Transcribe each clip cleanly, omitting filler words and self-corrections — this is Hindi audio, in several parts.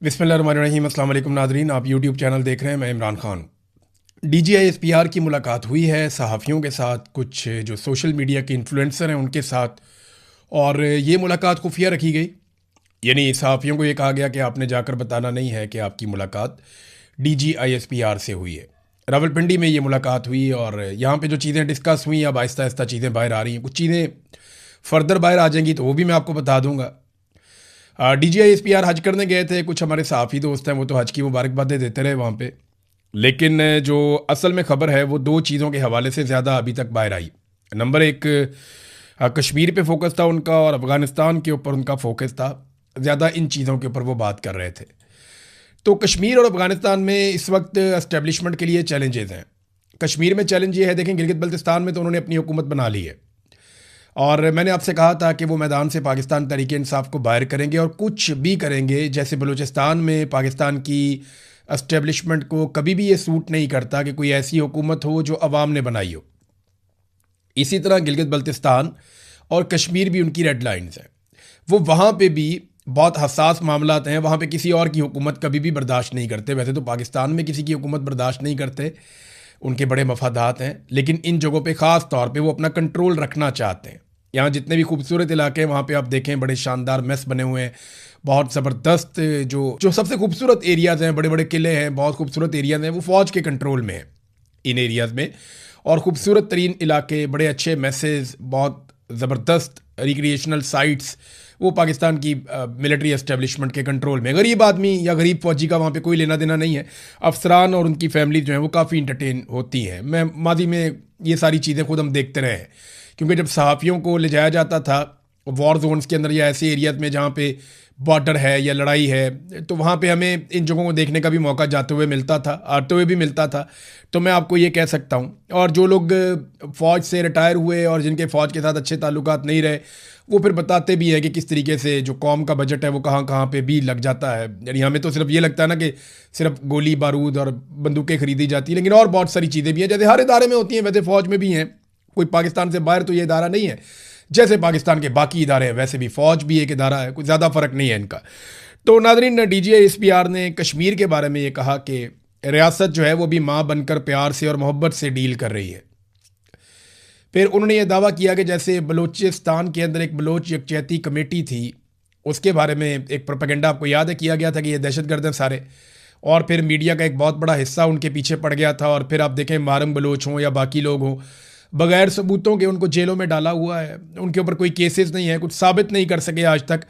बिस्मिल्लाहिर्रहमानिर्रहीम। अस्सलाम वालेकुम नादरीन, आप यूट्यूब चैनल देख रहे हैं। मैं इमरान खान। DGI SPR की मुलाकात हुई है सहाफ़ियों के साथ, कुछ जो सोशल मीडिया के इन्फ्लुएंसर हैं उनके साथ, और ये मुलाकात खुफिया रखी गई। यानी सहाफ़ियों को ये कहा गया कि आपने जाकर बताना नहीं है कि आपकी मुलाकात DGI SPR से हुई है। रावलपिंडी में ये मुलाकात हुई और यहाँ पे जो चीज़ें डिस्कस हुई, अब आहिस्ता आहिस्ता चीज़ें बाहर आ रही हैं। कुछ चीज़ें फर्दर बाहर आ जाएंगी तो वो भी मैं आपको बता दूंगा। DGI SPR हज करने गए थे, कुछ हमारे साफ़ी दोस्त हैं वो तो हज की मुबारकबादें देते रहे वहाँ पे, लेकिन जो असल में ख़बर है वो दो चीज़ों के हवाले से ज़्यादा अभी तक बाहर आई। नंबर एक, कश्मीर पे फोकस था उनका और अफ़गानिस्तान के ऊपर उनका फोकस था ज़्यादा। इन चीज़ों के ऊपर वो बात कर रहे थे। तो कश्मीर और अफ़गानिस्तान में इस वक्त एस्टेब्लिशमेंट के लिए चैलेंजेस हैं। कश्मीर में चैलेंज ये है, देखें गिलगित बल्तिस्तान में तो उन्होंने अपनी हुकूमत बना ली है, और मैंने आपसे कहा था कि वो मैदान से पाकिस्तान तहरीक इंसाफ को बाहर करेंगे और कुछ भी करेंगे। जैसे बलूचिस्तान में पाकिस्तान की एस्टेब्लिशमेंट को कभी भी ये सूट नहीं करता कि कोई ऐसी हुकूमत हो जो अवाम ने बनाई हो। इसी तरह गिलगित बल्तिस्तान और कश्मीर भी उनकी रेड लाइन्स हैं। वो वहाँ पे भी बहुत हसास मामला हैं, वहाँ पे किसी और की हुकूमत कभी भी बर्दाश्त नहीं करते। वैसे तो पाकिस्तान में किसी की हुकूमत बर्दाश्त नहीं करते, उनके बड़े मफादात हैं, लेकिन इन जगहों पे ख़ास तौर पे वो अपना कंट्रोल रखना चाहते हैं। यहाँ जितने भी खूबसूरत इलाके हैं वहाँ पे आप देखें बड़े शानदार मेस बने हुए हैं, बहुत ज़बरदस्त जो जो सबसे खूबसूरत एरियाज़ हैं, बड़े बड़े किले हैं, बहुत खूबसूरत एरियाज़ हैं, वो फ़ौज के कंट्रोल में हैं इन एरियाज़ में। और ख़ूबसूरत तरीन इलाके, बड़े अच्छे मैसेज, बहुत ज़बरदस्त रिक्रिएशनल साइट्स, वो पाकिस्तान की मिलिट्री एस्टेब्लिशमेंट के कंट्रोल में। गरीब आदमी या गरीब फौजी का वहाँ पे कोई लेना देना नहीं है। अफसरान और उनकी फैमिली जो है वो काफ़ी इंटरटेन होती हैं। मैं माजी में ये सारी चीज़ें खुद हम देखते रहे हैं, क्योंकि जब सहाफ़ियों को ले जाया जाता था वॉर जोन्स के अंदर या ऐसे एरियाज में जहाँ पे बॉर्डर है या लड़ाई है, तो वहाँ पे हमें इन जगहों को देखने का भी मौका जाते हुए मिलता था, आते हुए भी मिलता था। तो मैं आपको ये कह सकता हूँ, और जो लोग फ़ौज से रिटायर हुए और जिनके फ़ौज के साथ अच्छे ताल्लुकात नहीं रहे, वो फिर बताते भी हैं कि किस तरीके से जो कौम का बजट है वो कहाँ कहाँ पे भी लग जाता है। यानी हमें तो सिर्फ ये लगता है ना कि सिर्फ गोली बारूद और बंदूकें खरीदी जाती हैं, लेकिन और बहुत सारी चीज़ें भी हैं, जैसे हर इदारे में होती हैं वैसे फ़ौज में भी हैं। कोई पाकिस्तान से बाहर तो ये इदारा नहीं है, जैसे पाकिस्तान के बाकी इदारे हैं वैसे भी फ़ौज भी एक इदारा है, कोई ज़्यादा फ़र्क नहीं है इनका। तो नाज़रीन, DGI SPR ने कश्मीर के बारे में ये कहा कि रियासत जो है वो भी माँ बनकर प्यार से और मोहब्बत से डील कर रही है। फिर उन्होंने ये दावा किया कि जैसे बलूचिस्तान के अंदर एक बलोच यकजहती कमेटी थी, उसके बारे में एक प्रोपेगेंडा आपको याद है किया गया था कि ये दहशतगर्द हैं सारे, और फिर मीडिया का एक बहुत बड़ा हिस्सा उनके पीछे पड़ गया था। और फिर आप देखें मारंग बलोच हों या बाकी लोग हों, बगैर सबूतों के उनको जेलों में डाला हुआ है। उनके ऊपर कोई केसेस नहीं है, कुछ साबित नहीं कर सके आज तक,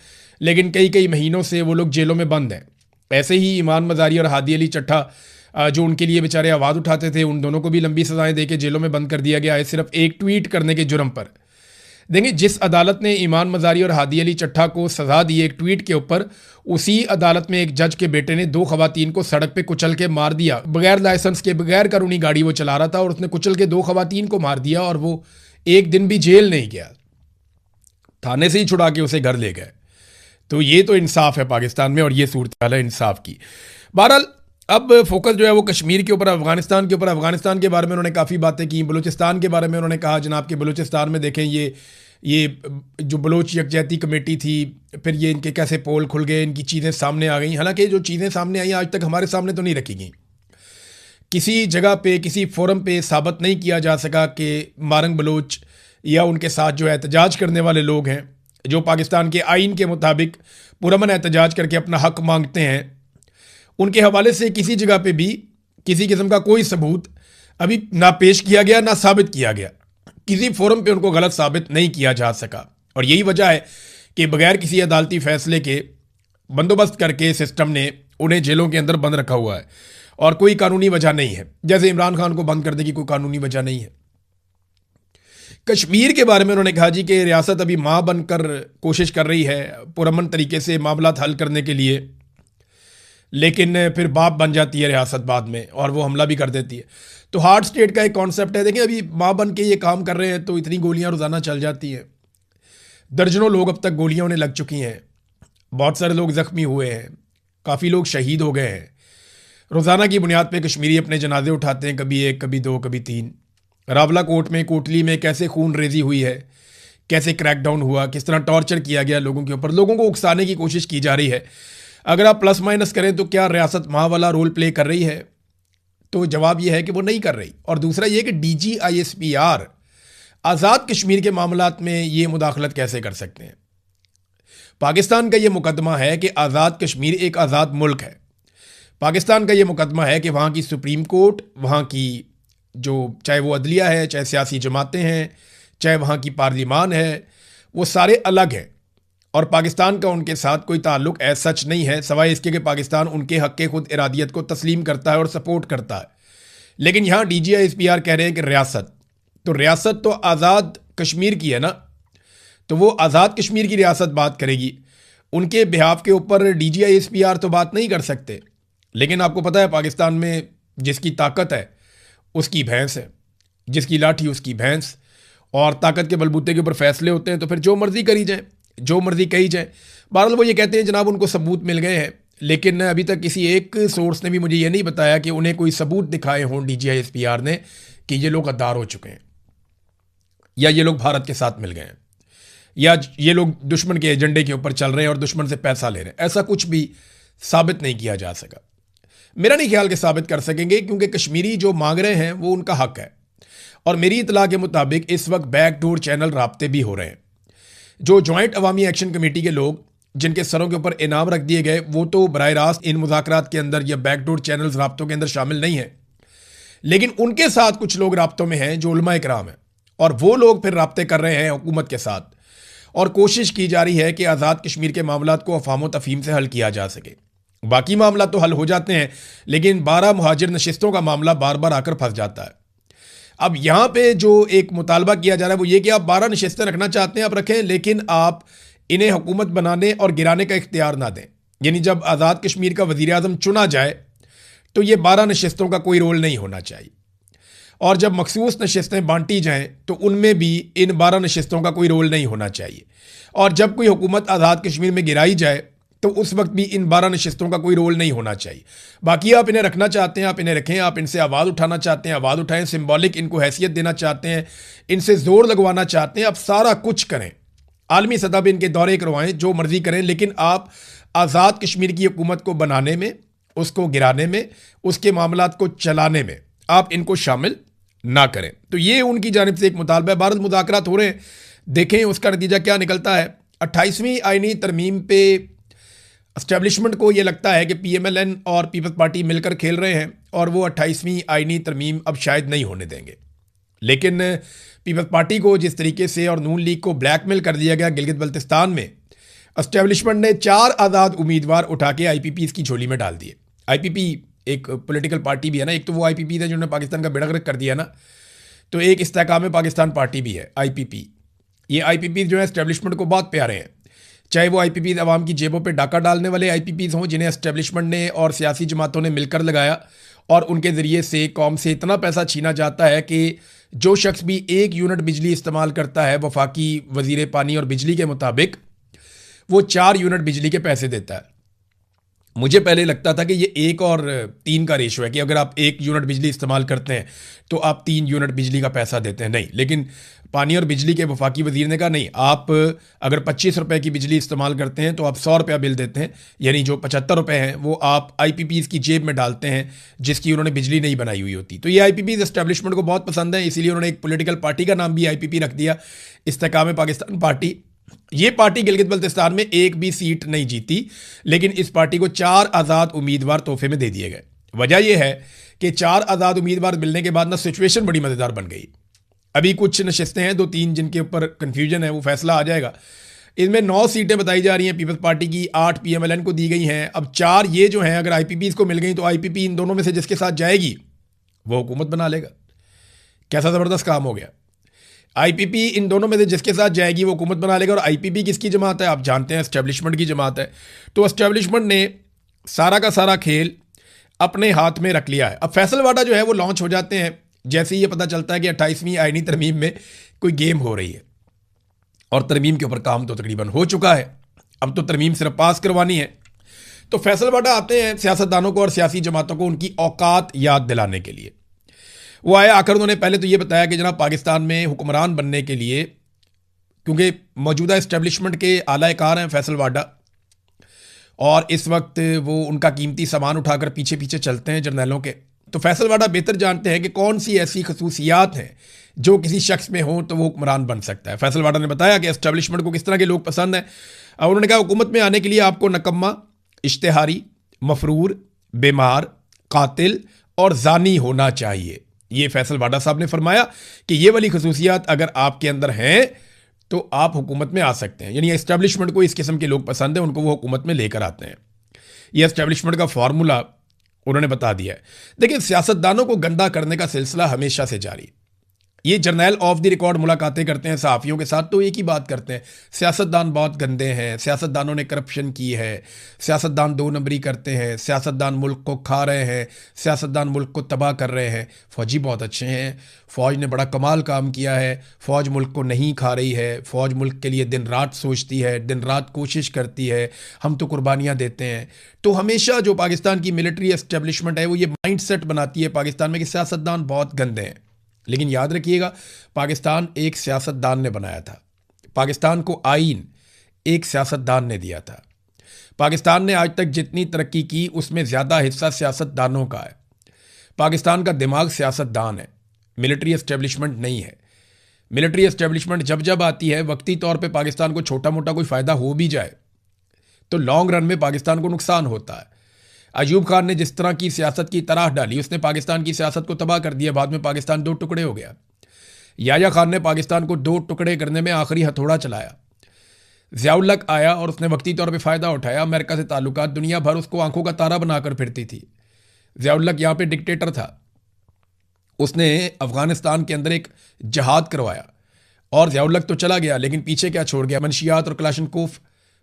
लेकिन कई कई महीनों से वो लोग जेलों में बंद हैं। ऐसे ही ईमान मज़ारी और हादी अली चट्टा जो उनके लिए बेचारे आवाज़ उठाते थे, उन दोनों को भी लंबी सजाएं देके जेलों में बंद कर दिया गया है, सिर्फ एक ट्वीट करने के जुर्म पर। देखिए, जिस अदालत ने ईमान मज़ारी और हादी अली चट्टा को सज़ा दी एक ट्वीट के ऊपर, उसी अदालत में एक जज के बेटे ने दो खवातीन को सड़क पे कुचल के मार दिया। बगैर लाइसेंस के, बगैर कानूनी गाड़ी वो चला रहा था और उसने कुचल के दो खवातीन को मार दिया, और वो एक दिन भी जेल नहीं गया, थाने से ही छुड़ा के उसे घर ले गए। तो ये तो इंसाफ है पाकिस्तान में, और ये सूरत हाल है इंसाफ की। बहरहाल अब फोकस जो है वो कश्मीर के ऊपर, अफगानिस्तान के ऊपर। अफगानिस्तान के बारे में उन्होंने काफ़ी बातें की। बलूचिस्तान के बारे में उन्होंने कहा जनाब कि बलूचिस्तान में देखें ये जो बलोच यकजहती कमेटी थी, फिर ये इनके कैसे पोल खुल गए, इनकी चीज़ें सामने आ गई। हालांकि जो चीज़ें सामने आई आज तक हमारे सामने तो नहीं रखी गई, किसी जगह पे किसी फोरम पे साबित नहीं किया जा सका कि मारंग बलोच या उनके साथ जो एहतजाज करने वाले लोग हैं, जो पाकिस्तान के आइन के मुताबिक पुरअमन एहतजाज करके अपना हक मांगते हैं, उनके हवाले से किसी जगह पे भी किसी किस्म का कोई सबूत अभी ना पेश किया गया, ना साबित किया गया। किसी फोरम पे उनको गलत साबित नहीं किया जा सका, और यही वजह है कि बगैर किसी अदालती फैसले के बंदोबस्त करके सिस्टम ने उन्हें जेलों के अंदर बंद रखा हुआ है, और कोई कानूनी वजह नहीं है। जैसे इमरान खान को बंद करने की कोई कानूनी वजह नहीं है। कश्मीर के बारे में उन्होंने कहा जी कि रियासत अभी माँ बनकर कोशिश कर रही है पुरअमन तरीके से मामला हल करने के लिए, लेकिन फिर बाप बन जाती है रियासत बाद में, और वो हमला भी कर देती है। तो हार्ड स्टेट का एक कॉन्सेप्ट है। देखिए, अभी माँ बन के ये काम कर रहे हैं तो इतनी गोलियां रोज़ाना चल जाती हैं, दर्जनों लोग अब तक गोलियां उन्हें लग चुकी हैं, बहुत सारे लोग ज़ख्मी हुए हैं, काफ़ी लोग शहीद हो गए हैं। रोज़ाना की बुनियाद पे कश्मीरी अपने जनाजे उठाते हैं, कभी एक, कभी दो, कभी तीन। रावला कोट में, कोटली में कैसे खून रेजी हुई है, कैसे क्रैकडाउन हुआ, किस तरह टॉर्चर किया गया लोगों के ऊपर, लोगों को उकसाने की कोशिश की जा रही है। अगर आप प्लस माइनस करें तो क्या रियासत माँ वाला रोल प्ले कर रही है? तो जवाब यह है कि वो नहीं कर रही। और दूसरा ये कि DGISPR आज़ाद कश्मीर के मामलात में ये मुदाखलत कैसे कर सकते हैं? पाकिस्तान का ये मुकदमा है कि आज़ाद कश्मीर एक आज़ाद मुल्क है। पाकिस्तान का ये मुकदमा है कि वहाँ की सुप्रीम कोर्ट, वहाँ की जो चाहे वो अदलिया है, चाहे सियासी जमातें हैं, चाहे वहाँ की पार्लिमान है, वो सारे अलग हैं और पाकिस्तान का उनके साथ कोई ताल्लुक ऐसा सच नहीं है, सवाए इसके कि पाकिस्तान उनके हक़ के खुद इरादियत को तस्लीम करता है और सपोर्ट करता है। लेकिन यहाँ DGISPR कह रहे हैं कि रियासत, तो रियासत तो आज़ाद कश्मीर की है ना, तो वो आज़ाद कश्मीर की रियासत बात करेगी, उनके बिहाफ के ऊपर DGISPR तो बात नहीं कर सकते। लेकिन आपको पता है पाकिस्तान में जिसकी ताकत है उसकी भैंस है, जिसकी लाठी उसकी भैंस, और ताकत के बलबूते के ऊपर फैसले होते हैं तो फिर जो मर्जी करी जाए, जो मर्जी कही जाए। बहरहाल वो ये कहते हैं जनाब उनको सबूत मिल गए हैं, लेकिन अभी तक किसी एक सोर्स ने भी मुझे ये नहीं बताया कि उन्हें कोई सबूत दिखाए हों DGISPR ने कि ये लोग गद्दार हो चुके हैं, या ये लोग भारत के साथ मिल गए हैं, या ये लोग दुश्मन के एजेंडे के ऊपर चल रहे हैं और दुश्मन से पैसा ले रहे हैं। ऐसा कुछ भी साबित नहीं किया जा सका। मेरा नहीं ख्याल कि साबित कर सकेंगे, क्योंकि कश्मीरी जो मांग रहे हैं वो उनका हक है। और मेरी इतला के मुताबिक इस वक्त बैकडोर चैनल राब्ते भी हो रहे हैं। जो जॉइंट अवामी एक्शन कमेटी के लोग जिनके सरों के ऊपर इनाम रख दिए गए, वो तो बराह रास्त इन मुज़ाकरात के अंदर या बैकडोर चैनल्स राब्तों के अंदर शामिल नहीं है, लेकिन उनके साथ कुछ लोग राब्तों में हैं जो उलमा इकराम हैं, और वो लोग फिर राब्ते कर रहे हैं हुकूमत के साथ, और कोशिश की जा रही है कि आज़ाद कश्मीर के मामलात को अफाम तफहीम से हल किया जा सके। बाकी मामला तो हल हो जाते हैं, लेकिन 12 मुहाजिर नशिस्तों का मामला बार बार आकर फंस जाता है। अब यहाँ पे जो एक मुतालबा किया जा रहा है वो ये कि आप 12 नशिस्तें रखना चाहते हैं आप रखें, लेकिन आप इन्हें हुकूमत बनाने और गिराने का इख्तियार ना दें। यानी जब आज़ाद कश्मीर का वज़ीर आज़म चुना जाए तो ये 12 नशिस्तों का कोई रोल नहीं होना चाहिए, और जब मखसूस नशिस्तें बांटी जाएं तो उनमें भी इन 12 नशिस्तों का कोई रोल नहीं होना चाहिए, और जब कोई हुकूमत आज़ाद कश्मीर में गिराई जाए तो उस वक्त भी इन 12 नशिस्तों का कोई रोल नहीं होना चाहिए। बाकी आप इन्हें रखना चाहते हैं, आप इन्हें रखें, आप इनसे आवाज़ उठाना चाहते हैं, आवाज़ उठाएं, सिंबॉलिक इनको हैसियत देना चाहते हैं, इनसे जोर लगवाना चाहते हैं, आप सारा कुछ करें, आलमी सतह पर इनके दौरे करवाएं, जो मर्जी करें, लेकिन आप आज़ाद कश्मीर की हुकूमत को बनाने में, उसको गिराने में, उसके मामलात को चलाने में आप इनको शामिल ना करें। तो ये उनकी जानिब से एक मुतालबा है। भारत मुज़ाकरात हो रहे हैं, देखें उसका नतीजा क्या निकलता है। 28वीं आईनी तरमीम पे एस्टेब्लिशमेंट को ये लगता है कि PMLN और पीपल्स पार्टी मिलकर खेल रहे हैं, और वो 28वीं आईनी तरमीम अब शायद नहीं होने देंगे। लेकिन पीपल्स पार्टी को जिस तरीके से और नून लीग को ब्लैकमेल कर दिया गया गिलगित बल्तिस्तान में, एस्टेब्लिशमेंट ने 4 आज़ाद उम्मीदवार उठा के IPPs की झोली में डाल दिए। IPP एक पॉलिटिकल पार्टी भी है ना, एक तो वो IPP है जिन्होंने पाकिस्तान का बेड़ा गर्क कर दिया ना, तो एक इस्तेहकाम पाकिस्तान पार्टी भी है IPP। ये IPP जो है एस्टेब्लिशमेंट को बहुत प्यारे हैं, चाहे वो IPP अवाम की जेबों पे डाका डालने वाले IPPs हों जिन्हें एस्टेब्लिशमेंट ने और सियासी जमातों ने मिलकर लगाया, और उनके ज़रिए से कौम से इतना पैसा छीना जाता है कि जो शख्स भी 1 यूनिट बिजली इस्तेमाल करता है वफाकी वज़ीर पानी और बिजली के मुताबिक, वो 4 यूनिट बिजली के पैसे देता है। मुझे पहले लगता था कि ये 1 और 3 का रेशो है, कि अगर आप 1 यूनिट बिजली इस्तेमाल करते हैं तो आप 3 यूनिट बिजली का पैसा देते हैं। नहीं, लेकिन पानी और बिजली के वफाकी वजीर ने कहा नहीं, आप अगर 25 रुपए की बिजली इस्तेमाल करते हैं तो आप 100 रुपया बिल देते हैं, यानी जो 75 रुपए हैं वो आप IPPs की जेब में डालते हैं जिसकी उन्होंने बिजली नहीं बनाई हुई होती। तो ये IPPs एस्टेब्लिशमेंट को बहुत पसंद है, इसीलिए उन्होंने एक पॉलिटिकल पार्टी का नाम भी IPP रख दिया, इस्तेहकाम पाकिस्तान पार्टी। ये पार्टी गिलगित बल्तिस्तान में एक भी सीट नहीं जीती, लेकिन इस पार्टी को 4 आज़ाद उम्मीदवार तोहफे में दे दिए गए। वजह यह है कि 4 आज़ाद उम्मीदवार मिलने के बाद ना सिचुएशन बड़ी मज़ेदार बन गई। अभी कुछ नशिस्तें हैं 2-3 जिनके ऊपर कन्फ्यूजन है, वो फैसला आ जाएगा। इनमें 9 सीटें बताई जा रही हैं पीपल्स पार्टी की, 8 PMLN को दी गई हैं। अब 4 ये जो हैं अगर IPPs को मिल गई तो IPP इन दोनों में से जिसके साथ जाएगी वो हुकूमत बना लेगा। कैसा ज़बरदस्त काम हो गया। IPP इन दोनों में से जिसके साथ जाएगी वो हुकूमत बना लेगा। और IPP किसकी जमात है? आप जानते हैं एस्टेब्लिशमेंट की जमात है। तो एस्टेब्लिशमेंट ने सारा का सारा खेल अपने हाथ में रख लिया है। अब फैसलवाडा जो है वो लॉन्च हो जाते हैं जैसे ही ये पता चलता है कि 28वीं आईनी तरमीम में कोई गेम हो रही है, और तरमीम के ऊपर काम तो तकरीबन हो चुका है, अब तो तरमीम सिर्फ पास करवानी है। तो फैसलवाडा आते हैं सियासतदानों को और सियासी जमातों को उनकी औकात याद दिलाने के लिए। वो आए, आकर उन्होंने पहले तो ये बताया कि जनाब पाकिस्तान में हुक्मरान बनने के लिए, क्योंकि मौजूदा इस्टेब्लिशमेंट के आला कार हैं फैसलवाडा, और इस वक्त वो उनका कीमती सामान उठाकर पीछे पीछे चलते हैं जर्नैलों के। तो फैसल वाडा बेहतर जानते हैं कि कौन सी ऐसी खसूसियात हैं जो किसी शख्स में हो तो वो हुक्मरान बन सकता है। फैसल वाडा ने बताया कि एस्टेब्लिशमेंट को किस तरह के लोग पसंद हैं। और उन्होंने कहा हुकूमत में आने के लिए आपको नकम्मा, इश्तेहारी, मफरूर, बीमार, कातिल और जानी होना चाहिए। ये फैसल वाडा साहब ने फरमाया कि ये वाली खसूसियात अगर आपके अंदर हैं तो आप हुकूमत में आ सकते हैं। यानी एस्टेब्लिशमेंट को इस किस्म के लोग पसंद हैं, उनको वो हुकूमत में लेकर आते हैं। ये एस्टेब्लिशमेंट का फार्मूला उन्होंने बता दिया है। देखिए, सियासतदानों को गंदा करने का सिलसिला हमेशा से जारी। ये जर्नैल ऑफ द रिकॉर्ड मुलाकातें करते हैं सहाफ़ियों के साथ, तो एक ही बात करते हैं, सियासतदान बहुत गंदे हैं, सियासतदानों ने करप्शन की है, सियासतदान दो नंबरी करते हैं, सियासतदान मुल्क को खा रहे हैं, सियासतदान मुल्क को तबाह कर रहे हैं। फ़ौजी बहुत अच्छे हैं, फ़ौज ने बड़ा कमाल काम किया है, फ़ौज मुल्क को नहीं खा रही है, फ़ौज मुल्क के लिए दिन रात सोचती है, दिन रात कोशिश करती है, हम तो कुर्बानियाँ देते हैं। तो हमेशा जो पाकिस्तान की मिलिट्री एस्टेब्लिशमेंट है वो ये माइंड सेट बनाती है पाकिस्तान में कि सियासतदान बहुत गंदे हैं। लेकिन याद रखिएगा, पाकिस्तान एक सियासतदान ने बनाया था, पाकिस्तान को आईन एक सियासतदान ने दिया था। पाकिस्तान ने आज तक जितनी तरक्की की उसमें ज़्यादा हिस्सा सियासतदानों का है। पाकिस्तान का दिमाग सियासतदान है, मिलिट्री एस्टेब्लिशमेंट नहीं है। मिलिट्री एस्टेब्लिशमेंट जब जब आती है, वक्ती तौर पे पाकिस्तान को छोटा मोटा कोई फ़ायदा हो भी जाए तो लॉन्ग रन में पाकिस्तान को नुकसान होता है। अयूब खान ने जिस तरह की सियासत की तरह डाली, उसने पाकिस्तान की सियासत को तबाह कर दिया। बाद में पाकिस्तान दो टुकड़े हो गया। याया खान ने पाकिस्तान को दो टुकड़े करने में आखिरी हथौड़ा चलाया। ज़ियाउल हक आया और उसने वक्ती तौर पे फ़ायदा उठाया। अमेरिका से ताल्लुकात, दुनिया भर उसको आंखों का तारा बनाकर फिरती थी। ज़ियाउल हक यहाँ पे डिक्टेटर था, उसने अफ़गानिस्तान के अंदर एक जहाद करवाया और ज़ियाउल हक तो चला गया, लेकिन पीछे क्या छोड़ गया? मनशियात और क्लाशनकोफ,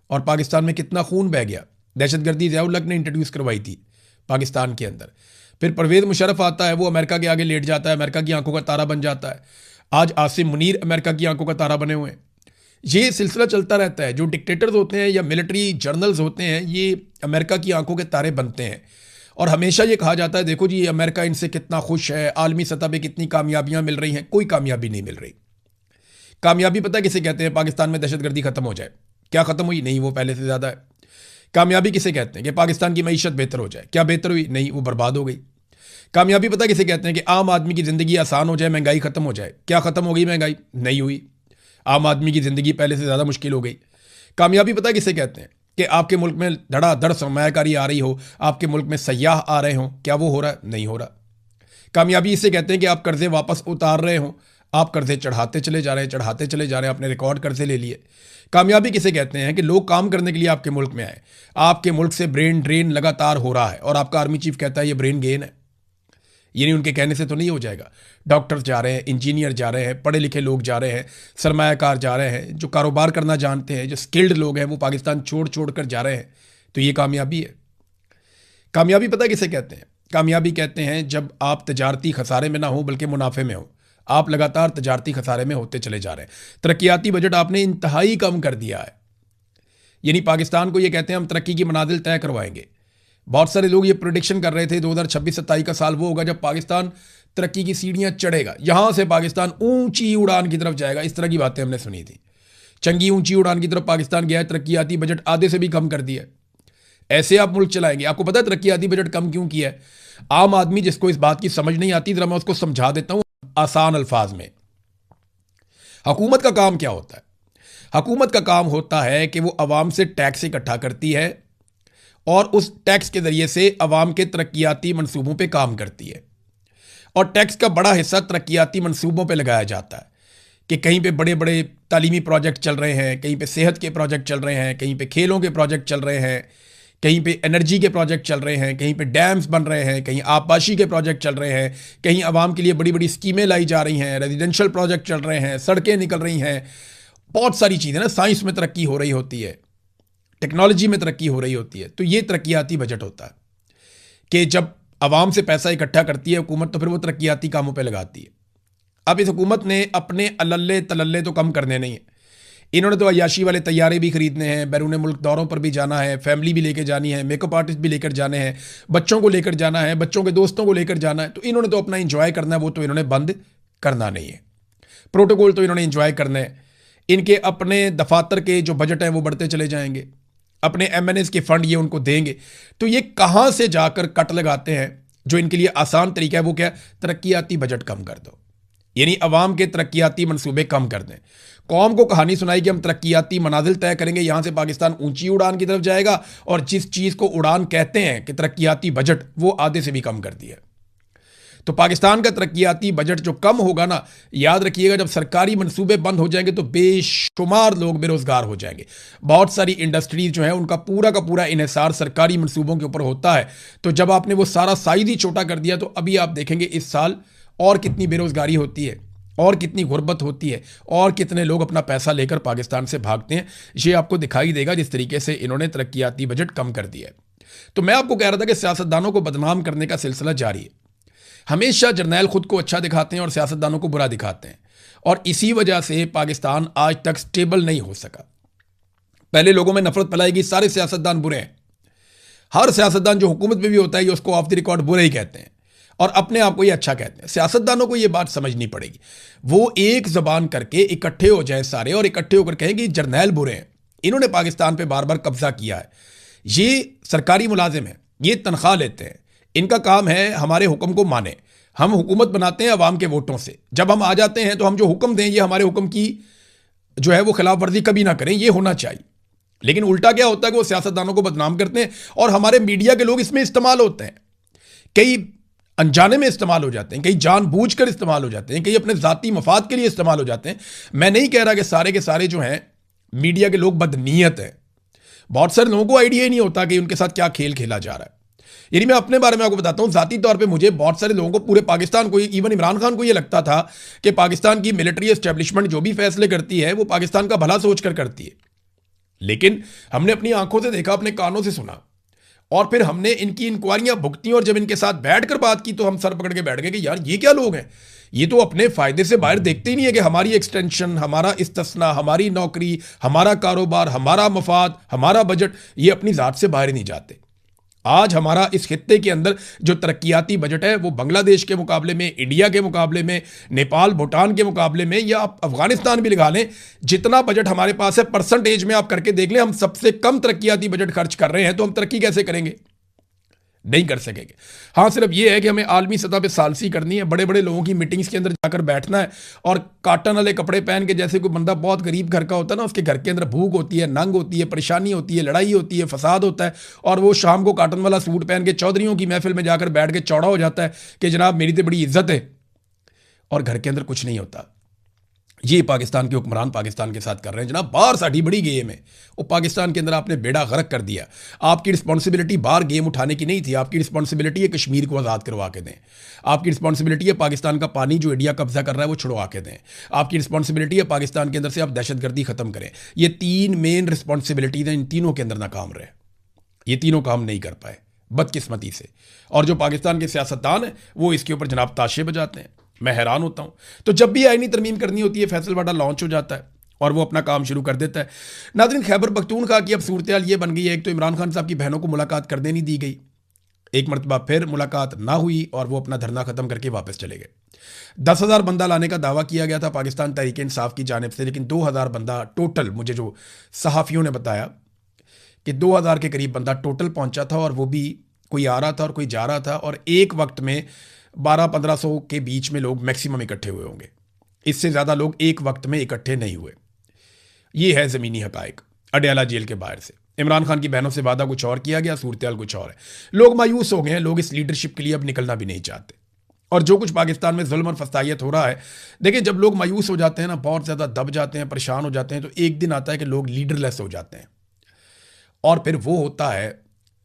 और पाकिस्तान में कितना खून बह गया। दहशतगर्दी ज़ियाउल हक ने इंट्रोड्यूस करवाई थी पाकिस्तान के अंदर। फिर परवेज़ मुशर्रफ आता है, वो अमेरिका के आगे लेट जाता है, अमेरिका की आंखों का तारा बन जाता है। आज आसिम मुनीर अमेरिका की आंखों का तारा बने हुए हैं। ये सिलसिला चलता रहता है। जो डिक्टेटर्स होते हैं या मिलिट्री जर्नल्स होते हैं, ये अमेरिका की आंखों के तारे बनते हैं। और हमेशा ये कहा जाता है, देखो जी अमेरिका इनसे कितना खुश है, आलमी सतह पर कितनी कामयाबियाँ मिल रही हैं। कोई कामयाबी नहीं मिल रही। कामयाबी पता किसे कहते हैं? पाकिस्तान में दहशतगर्दी खत्म हो जाए। क्या खत्म हुई? नहीं, वो पहले से ज़्यादा है। कामयाबी किसे कहते हैं? कि पाकिस्तान की मईशत बेहतर हो जाए। क्या बेहतर हुई? नहीं, वो बर्बाद हो गई। कामयाबी पता किसे कहते हैं? कि आम आदमी की ज़िंदगी आसान हो जाए, महंगाई खत्म हो जाए। क्या खत्म हो गई महंगाई? नहीं हुई, आम आदमी की ज़िंदगी पहले से ज़्यादा मुश्किल हो गई। कामयाबी पता किसे कहते हैं? कि आपके मुल्क में धड़ाधड़ सरमायाकारी आ रही हो, आपके मुल्क में सयाह आ रहे हों। क्या वो हो रहा है? नहीं हो रहा। कामयाबी इसे कहते हैं कि आप कर्जे वापस उतार रहे हों, आप कर्जे चढ़ाते चले जा रहे हैं, चढ़ाते चले जा रहे हैं, आपने रिकॉर्ड कर्जे ले लिए। कामयाबी किसे कहते हैं? कि लोग काम करने के लिए आपके मुल्क में आए, आपके मुल्क से ब्रेन ड्रेन लगातार हो रहा है और आपका आर्मी चीफ कहता है ये ब्रेन गेन है। ये नहीं, उनके कहने से तो नहीं हो जाएगा। डॉक्टर जा रहे हैं, इंजीनियर जा रहे हैं, पढ़े लिखे लोग जा रहे हैं, सरमायाकार जा रहे हैं, जो कारोबार करना जानते हैं, जो स्किल्ड लोग हैं, वो पाकिस्तान छोड़ छोड़ कर जा रहे हैं। तो ये कामयाबी है। कामयाबी पता किसे कहते हैं? कामयाबी कहते हैं जब आप तजारती खसारे में ना हो बल्कि मुनाफे में हो। आप लगातार तजारती खसारे में होते चले जा रहे हैं। तरक्याती बजट आपने इंतहाई कम कर दिया है। यानी पाकिस्तान को ये कहते हैं हम तरक्की की मनाजिल तय करवाएंगे। बहुत सारे लोग ये प्रेडिक्शन कर रहे थे 2026-27 का साल वो होगा जब पाकिस्तान तरक्की की सीढ़ियां चढ़ेगा, यहां से पाकिस्तान ऊंची उड़ान की तरफ जाएगा। इस तरह की बातें हमने सुनी थी। चंगी ऊंची उड़ान की तरफ पाकिस्तान गया है, तरक्याती बजट आधे से भी कम कर दिया। ऐसे आप मुल्क चलाएंगे? आपको पता है तरक्याती बजट कम क्यों किया है? आम आदमी जिसको इस बात की समझ नहीं आती, जरा मैं उसको समझा देता हूं आसान अल्फाज में। हुकूमत का काम क्या होता है? हुकूमत का काम होता है कि वो अवाम से टैक्स इकट्ठा करती है और उस टैक्स के जरिए से अवाम के तरक्याती मंसूबों पे काम करती है। और टैक्स का बड़ा हिस्सा तरक्याती मंसूबों पे लगाया जाता है कि कहीं पे बड़े बड़े तालीमी प्रोजेक्ट चल रहे हैं, कहीं पे सेहत के प्रोजेक्ट चल रहे हैं, कहीं पे खेलों के प्रोजेक्ट चल रहे हैं, कहीं पे एनर्जी के प्रोजेक्ट चल रहे हैं, कहीं पे डैम्स बन रहे हैं, कहीं आबपाशी के प्रोजेक्ट चल रहे हैं, कहीं आवाम के लिए बड़ी बड़ी स्कीमें लाई जा रही हैं, रेजिडेंशियल प्रोजेक्ट चल रहे हैं, सड़कें निकल रही हैं, बहुत सारी चीज़ें ना। साइंस में तरक्की हो रही होती है, टेक्नोलॉजी में तरक्की हो रही होती है। तो ये तरक्याती बजट होता है कि जब आवाम से पैसा इकट्ठा करती है हुकूमत, तो फिर वो तरक्याती कामों पर लगाती है। अब इस हुकूमत ने अपने अल्ले तलल्ले तो कम करने नहीं है। इन्होंने तो अयाशी वाले तैयारे भी खरीदने हैं, बैरून मुल्क दौरों पर भी जाना है, फैमिली भी लेकर जानी है, मेकअप आर्टिस्ट भी लेकर जाने हैं, बच्चों को लेकर जाना है, बच्चों के दोस्तों को लेकर जाना है। तो इन्होंने तो अपना इंजॉय करना है, वो तो इन्होंने बंद करना नहीं है। प्रोटोकॉल तो इन्होंने इंजॉय करना है। इनके अपने दफातर के जो बजट हैं वो बढ़ते चले जाएंगे। अपने एमएनएस के फंड ये उनको देंगे। तो ये कहाँ से जाकर कट लगाते हैं? जो इनके लिए आसान तरीका है वो क्या है? तरक्याती बजट कम कर दो, यानी अवाम के तरक्याती मंसूबे कम कर दें। कौम को कहानी सुनाई कि हम तरक्याती मनाजिल तय करेंगे, यहां से पाकिस्तान ऊंची उड़ान की तरफ जाएगा, और जिस चीज़ को उड़ान कहते हैं कि तरक्याती बजट, वो आधे से भी कम कर दिया। तो पाकिस्तान का तरक्याती बजट जो कम होगा ना, याद रखिएगा, जब सरकारी मंसूबे बंद हो जाएंगे तो बेशुमार लोग बेरोजगार हो जाएंगे। बहुत सारी इंडस्ट्रीज जो है उनका पूरा का पूरा इन्हिसार सरकारी मंसूबों के ऊपर होता है। तो जब आपने वो सारा साइज ही छोटा कर दिया, तो अभी आप देखेंगे इस साल और कितनी बेरोजगारी होती है, और कितनी गुर्बत होती है, और कितने लोग अपना पैसा लेकर पाकिस्तान से भागते हैं। ये आपको दिखाई देगा जिस तरीके से इन्होंने तरक्याती बजट कम कर दिया है। तो मैं आपको कह रहा था कि सियासतदानों को बदनाम करने का सिलसिला जारी है। हमेशा जर्नैल खुद को अच्छा दिखाते हैं और सियासतदानों को बुरा दिखाते हैं, और इसी वजह से पाकिस्तान आज तक स्टेबल नहीं हो सका। पहले लोगों में नफरत फैलाई गई, सारे सियासतदान बुरे हैं। हर सियासतदान जो हुकूमत में भी होता है ये उसको ऑफ द रिकॉर्ड बुरे ही कहते हैं, और अपने आप को ये अच्छा कहते हैं। सियासतदानों को ये बात समझनी पड़ेगी, वो एक जबान करके इकट्ठे हो जाएं सारे, और इकट्ठे होकर कहें कि जर्नैल बुरे हैं, इन्होंने पाकिस्तान पे बार बार कब्जा किया है। ये सरकारी मुलाजिम है, ये तनख्वाह लेते हैं, इनका काम है हमारे हुक्म को माने। हम हुकूमत बनाते हैं अवाम के वोटों से, जब हम आ जाते हैं तो हम जो हुक्म दें ये हमारे हुक्म की जो है वो खिलाफ वर्जी कभी ना करें, ये होना चाहिए। लेकिन उल्टा क्या होता है कि वो सियासतदानों को बदनाम करते हैं, और हमारे मीडिया के लोग इसमें इस्तेमाल होते हैं। कई अनजाने में इस्तेमाल हो जाते हैं, कई जानबूझकर इस्तेमाल हो जाते हैं, कई अपने जाती मफाद के लिए इस्तेमाल हो जाते हैं। मैं नहीं कह रहा कि सारे के सारे जो हैं मीडिया के लोग बदनीयत हैं। बहुत सारे लोगों को आइडिया ही नहीं होता कि उनके साथ क्या खेल खेला जा रहा है। यानी मैं अपने बारे में आपको बताता हूं, जाती तौर पे मुझे बहुत सारे लोगों को, पूरे पाकिस्तान को, इवन इमरान खान को, ये लगता था कि पाकिस्तान की मिलिट्री एस्टेब्लिशमेंट जो भी फैसले करती है वो पाकिस्तान का भला सोचकर करती है। लेकिन हमने अपनी आंखों से देखा, अपने कानों से सुना, और फिर हमने इनकी इंक्वायरियां भुगती, और जब इनके साथ बैठकर बात की तो हम सर पकड़ के बैठ गए कि यार ये क्या लोग हैं, ये तो अपने फायदे से बाहर देखते ही नहीं है कि हमारी एक्सटेंशन, हमारा इस्तिस्ना, हमारी नौकरी, हमारा कारोबार, हमारा मफाद, हमारा बजट, ये अपनी जात से बाहर ही नहीं जाते। आज हमारा इस खित्ते के अंदर जो तरक्याती बजट है वो बांग्लादेश के मुकाबले में, इंडिया के मुकाबले में, नेपाल भूटान के मुकाबले में, या आप अफगानिस्तान भी लगा लें, जितना बजट हमारे पास है परसेंटेज में आप करके देख लें, हम सबसे कम तरक्याती बजट खर्च कर रहे हैं। तो हम तरक्की कैसे करेंगे? नहीं कर सकेंगे। हाँ, सिर्फ ये है कि हमें आलमी सतह पे सालसी करनी है, बड़े बड़े लोगों की मीटिंग्स के अंदर जाकर बैठना है, और काटन वाले कपड़े पहन के, जैसे कोई बंदा बहुत गरीब घर का होता है ना, उसके घर के अंदर भूख होती है, नंग होती है, परेशानी होती है, लड़ाई होती है, फसाद होता है, और वो शाम को काटन वाला सूट पहन के चौधरियों की महफिल में जाकर बैठ के चौड़ा हो जाता है कि जनाब मेरी तो बड़ी इज्जत है, और घर के अंदर कुछ नहीं होता। ये पाकिस्तान के हुक्मरान पाकिस्तान के साथ कर रहे हैं जनाब। बाहर साड़ी बड़ी गेम है, वो पाकिस्तान के अंदर आपने बेड़ा गर्क कर दिया। आपकी रिस्पॉन्सिबिलिटी बाहर गेम उठाने की नहीं थी, आपकी रिस्पॉन्सिबिलिटी है कश्मीर को आज़ाद करवा के दें। आपकी रिस्पॉन्सिबिलिटी है पाकिस्तान का पानी जो इंडिया कब्जा कर रहा है वो छुड़वा के दें। आपकी रिस्पॉन्सिबिलिटी है पाकिस्तान के अंदर से आप दहशतगर्दी खत्म करें। ये तीन मेन रिस्पॉन्सिबिलिटीज हैं, इन तीनों के अंदर नाकाम रहे, ये तीनों काम नहीं कर पाए बदकिस्मती से। और जो पाकिस्तान के सियासतदान हैं वो इसके ऊपर जनाब ताशे बजाते हैं। मैं हैरान होता हूँ। तो जब भी आईनी तरमीम करनी होती है, फैसलवाड़ा लॉन्च हो जाता है और वो अपना काम शुरू कर देता है। नाज़रीन, खैबर पख्तूनख्वा की अब सूरत हाल ये बन गई है, एक तो इमरान खान साहब की बहनों को मुलाकात करने नहीं दी गई, एक मरतबा फिर मुलाकात ना हुई और वो अपना धरना ख़त्म करके वापस चले गए। 10,000 बंदा लाने का दावा किया गया था पाकिस्तान तहरीक इंसाफ की जानिब से, लेकिन 2,000 बंदा टोटल, मुझे जो सहाफ़ियों ने बताया कि 2,000 के करीब बंदा टोटल पहुंचा था, और वो भी कोई आ रहा था और कोई जा रहा था, और एक वक्त में 1200-1500 के बीच में लोग मैक्सिमम इकट्ठे हुए होंगे। इससे ज़्यादा लोग एक वक्त में इकट्ठे नहीं हुए। ये है ज़मीनी हकायक अडयाला जेल के बाहर से। इमरान खान की बहनों से वादा कुछ और किया गया, सूरत हाल कुछ और है। लोग मायूस हो गए हैं, लोग इस लीडरशिप के लिए अब निकलना भी नहीं चाहते। और जो कुछ पाकिस्तान में जुल्म और फसायत हो रहा है, देखिए जब लोग मायूस हो जाते हैं ना, बहुत ज़्यादा दब जाते हैं, परेशान हो जाते हैं, तो एक दिन आता है कि लोग लीडरलेस हो जाते हैं। और फिर वो होता है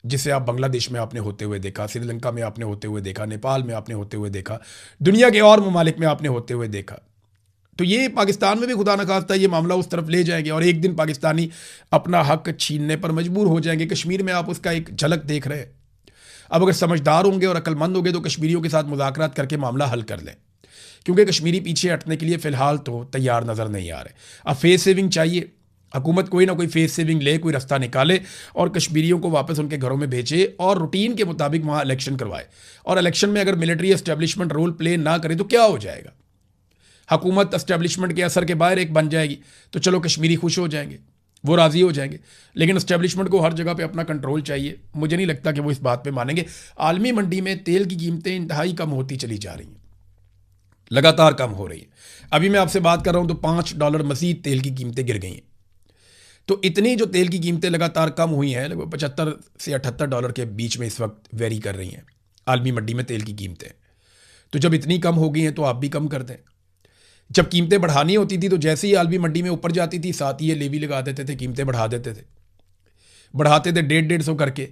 जिसे आप बांग्लादेश में आपने होते हुए देखा, श्रीलंका में आपने होते हुए देखा, नेपाल में आपने होते हुए देखा, दुनिया के और ममालिक में आपने होते हुए देखा। तो ये पाकिस्तान में भी खुदा न खास्ता ये मामला उस तरफ ले जाएंगे और एक दिन पाकिस्तानी अपना हक छीनने पर मजबूर हो जाएंगे। कश्मीर में आप उसका एक झलक देख रहे हैं। अब अगर समझदार होंगे और अक्लमंद होंगे तो कश्मीरियों के साथ मुज़ाकरात करके मामला हल कर लें, क्योंकि कश्मीरी पीछे हटने के लिए फ़िलहाल तो तैयार नज़र नहीं आ रहे। अब फेस सेविंग चाहिए, हुकूमत कोई ना कोई फेस सेविंग ले, कोई रास्ता निकाले और कश्मीरियों को वापस उनके घरों में भेजे और रूटीन के मुताबिक वहाँ इलेक्शन करवाए। और इलेक्शन में अगर मिलिट्री एस्टेब्लिशमेंट रोल प्ले ना करे तो क्या हो जाएगा? हुकूमत एस्टेब्लिशमेंट के असर के बाहर एक बन जाएगी, तो चलो कश्मीरी खुश हो जाएंगे। वो राज़ी हो जाएंगे। लेकिन इस्टेब्लिशमेंट को हर जगह पे अपना कंट्रोल चाहिए। मुझे नहीं लगता कि वो इस बात पे मानेंगे। आलमी मंडी में तेल की कीमतें इंतहाई कम होती चली जा रही हैं, लगातार कम हो रही हैं। अभी मैं आपसे बात कर रहा हूँ तो $5 मज़ीद तेल की कीमतें गिर गई हैं। तो इतनी जो तेल की कीमतें लगातार कम हुई हैं, लगभग $75 से $78 के बीच में इस वक्त वेरी कर रही हैं आलमी मंडी में तेल की कीमतें। तो जब इतनी कम हो गई हैं तो आप भी कम कर दें। जब कीमतें बढ़ानी होती थी तो जैसे ही आलमी मंडी में ऊपर जाती थी, साथ ही ये लेवी लगा देते थे, कीमतें बढ़ा देते थे, बढ़ाते थे 150-150 करके।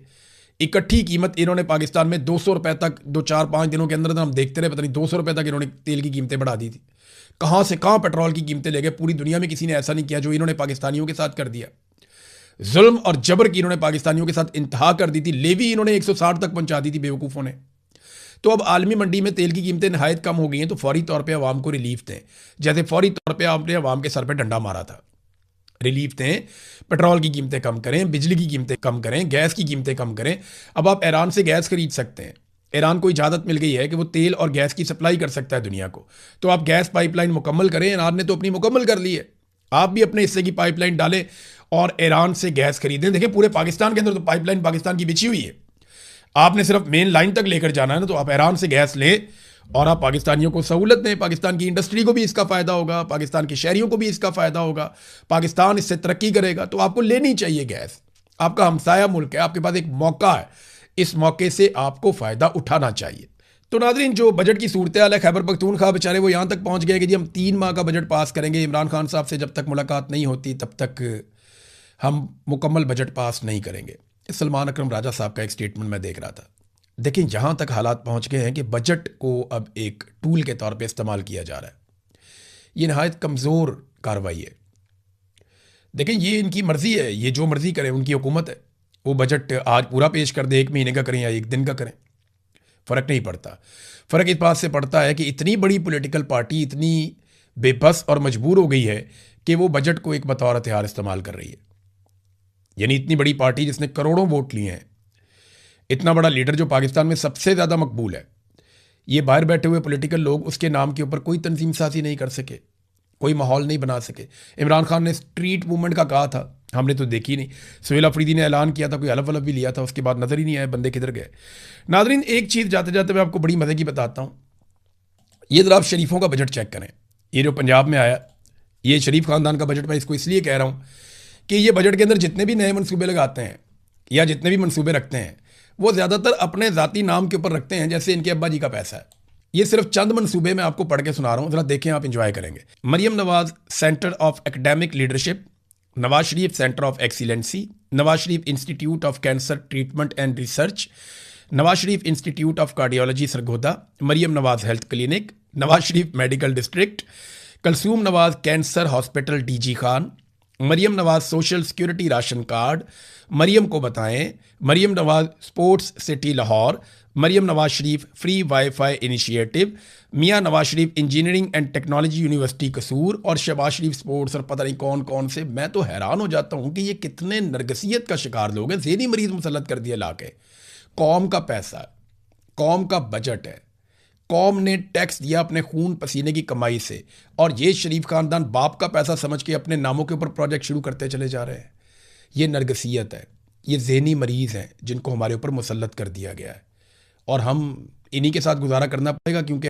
इकट्ठी कीमत इन्होंने पाकिस्तान में ₹200 तक 2-4-5 दिनों के अंदर हम देखते रहे, पता नहीं ₹200 तक इन्होंने तेल की कीमतें बढ़ा दी थी। कहाँ से कहाँ पेट्रोल की कीमतें ले गए। पूरी दुनिया में किसी ने ऐसा नहीं किया जो इन्होंने पाकिस्तानियों के साथ कर दिया। जुल्म और जबर की इन्होंने पाकिस्तानियों के साथ इंतहा कर दी थी। लेवी इन्होंने 160 तक पहुंचा दी थी बेवकूफ़ों ने। तो अब आलमी मंडी में तेल की कीमतें नहायत कम हो गई हैं, तो फौरी तौर पे अवाम को रिलीफ दें। जैसे फौरी तौर पे आपने अवाम के सर पे डंडा मारा था, रिलीफ दें। पेट्रोल की कीमतें कम करें, बिजली की कीमतें कम करें, गैस की कीमतें कम करें। अब आप ईरान से गैस खरीद सकते हैं। ईरान को इजाज़त मिल गई है कि वो तेल और गैस की सप्लाई कर सकता है दुनिया को। तो आप गैस पाइपलाइन मुकम्मल करें। ईरान ने तो अपनी मुकम्मल कर ली है, आप भी अपने हिस्से की पाइपलाइन डालें और ईरान से गैस खरीदें। देखिए पूरे पाकिस्तान के अंदर तो पाइपलाइन पाकिस्तान की बिछी हुई है, आपने सिर्फ मेन लाइन तक लेकर जाना है ना। तो आप ईरान से गैस लें और आप पाकिस्तानियों को सहूलत दें। पाकिस्तान की इंडस्ट्री को भी इसका फ़ायदा होगा, पाकिस्तान के शहरियों को भी इसका फ़ायदा होगा, पाकिस्तान इससे तरक्की करेगा। तो आपको लेनी चाहिए गैस, आपका हमसाया मुल्क है, आपके पास एक मौका है, इस मौके से आपको फ़ायदा उठाना चाहिए। तो नाज़रीन, जो बजट की सूरत हाल है, खैबर पख्तूनख्वा बेचारे वो यहाँ तक पहुँच गए कि जी हम 3 माह का बजट पास करेंगे। इमरान खान साहब से जब तक मुलाकात नहीं होती तब तक हम मुकम्मल बजट पास नहीं करेंगे। सलमान अकरम राजा साहब का एक स्टेटमेंट मैं देख रहा था। देखिए जहाँ तक हालात पहुँच गए हैं कि बजट को अब एक टूल के तौर पे इस्तेमाल किया जा रहा है। ये नहायत कमज़ोर कार्रवाई है। देखें ये इनकी मर्ज़ी है, ये जो मर्ज़ी करें, उनकी हुकूमत है। वो बजट आज पूरा पेश कर दे, 1 महीने का करें या 1 दिन का करें, फ़र्क नहीं पड़ता। फ़र्क इस बात से पड़ता है कि इतनी बड़ी पॉलिटिकल पार्टी इतनी बेबस और मजबूर हो गई है कि वो बजट को एक बतौर हथियार इस्तेमाल कर रही है। यानी इतनी बड़ी पार्टी जिसने करोड़ों वोट लिए हैं, इतना बड़ा लीडर जो पाकिस्तान में सबसे ज़्यादा मकबूल है, ये बाहर बैठे हुए पॉलिटिकल लोग उसके नाम के ऊपर कोई तंजीम साजी नहीं कर सके, कोई माहौल नहीं बना सके। इमरान खान ने स्ट्रीट मूवमेंट का कहा था, हमने तो देखी नहीं। सुहेल अफरीदी ने ऐलान किया था, कोई हलफ वलफ भी लिया था, उसके बाद नज़र ही नहीं आए बंदे किधर गए। नादरीन एक चीज़ जाते जाते मैं आपको बड़ी मज़े की बताता हूँ। ये ज़रा आप शरीफों का बजट चेक करें। ये जो पंजाब में आया, ये शरीफ ख़ानदान का बजट, मैं इसको इसलिए कह रहा हूँ कि ये बजट के अंदर जितने भी नए मनसूबे लगाते हैं या जितने भी मनसूबे रखते हैं, वो ज़्यादातर अपने ज़ाती नाम के ऊपर रखते हैं, जैसे इनके अब्बा जी का पैसा है। ये सिर्फ चंद मनसूबे मैं आपको पढ़ के सुना रहा हूँ, ज़रा देखें, आप इंजॉय करेंगे। Maryam Nawaz center of academic leadership, Nawaz Sharif center of excellency, Nawaz Sharif institute of cancer treatment and research, Nawaz Sharif institute of cardiology Sargodha, Maryam Nawaz health clinic, Nawaz Sharif medical district, Kulsoom Nawaz cancer hospital DG Khan, Maryam Nawaz social security ration card, Maryam को बताएं, Maryam Nawaz sports city Lahore, Maryam Nawaz Sharif free wifi initiative, Mian Nawaz Sharif engineering and technology university कसूर और शहबाज शरीफ स्पोर्ट्स और पता नहीं कौन कौन से। मैं तो हैरान हो जाता हूँ कि ये कितने नरगसियत का शिकार लोग हैं। ज़हनी मरीज मुसल्लत कर दिया लाके। कौम का पैसा है, कौम का बजट है, कौम ने टैक्स दिया अपने खून पसीने की कमाई से, और ये शरीफ खानदान बाप का पैसा समझ के अपने नामों के ऊपर प्रोजेक्ट शुरू करते चले जा रहे हैं। ये नरगसियत है, ये ज़हनी मरीज़ हैं जिनको हमारे ऊपर मुसल्लत कर दिया गया है, और हम इन्हीं के साथ गुजारा करना पड़ेगा क्योंकि